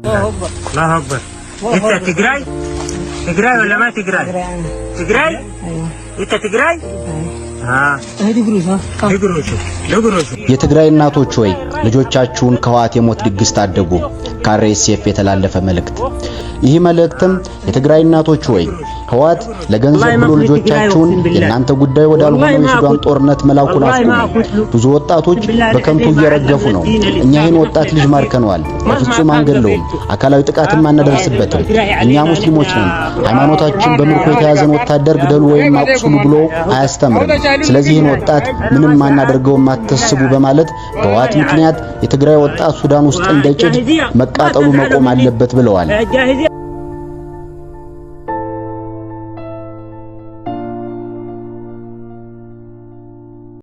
الله أكبر. أنت تجراي ولا ما تجراي؟ تجراي؟ أيوه. أنت تجراي؟ የትግራይ እናቶች ሆይ ልጆቻችሁን ከዋት የሞት ድግስ ታደጉ። ከአርኤስኤፍ የተላለፈ መልእክት። ይህ መልእክትም የትግራይ እናቶች ሆይ ህዋት ለገንዘብ ብሎ ልጆቻችሁን የናንተ ጉዳይ ወዳልሆነው የሱዳን ጦርነት መላኩን አቁሙ። ብዙ ወጣቶች በከንቱ እየረገፉ ነው። እኛ ይህን ወጣት ልጅ ማርከነዋል። በፍጹም አንገለውም። አካላዊ ጥቃትም አናደርስበትም። እኛ ሙስሊሞች ነን። ሃይማኖታችን በምርኮ የተያዘን ወታደር ግደሉ ወይም አቁስሉ ብሎ አያስተምርም። ስለዚህ ይህን ወጣት ምንም ማናደርገውም አትስቡ በማለት በህዋት ምክንያት የትግራይ ወጣት ሱዳን ውስጥ እንደጭድ መቃጠሉ መቆም አለበት ብለዋል።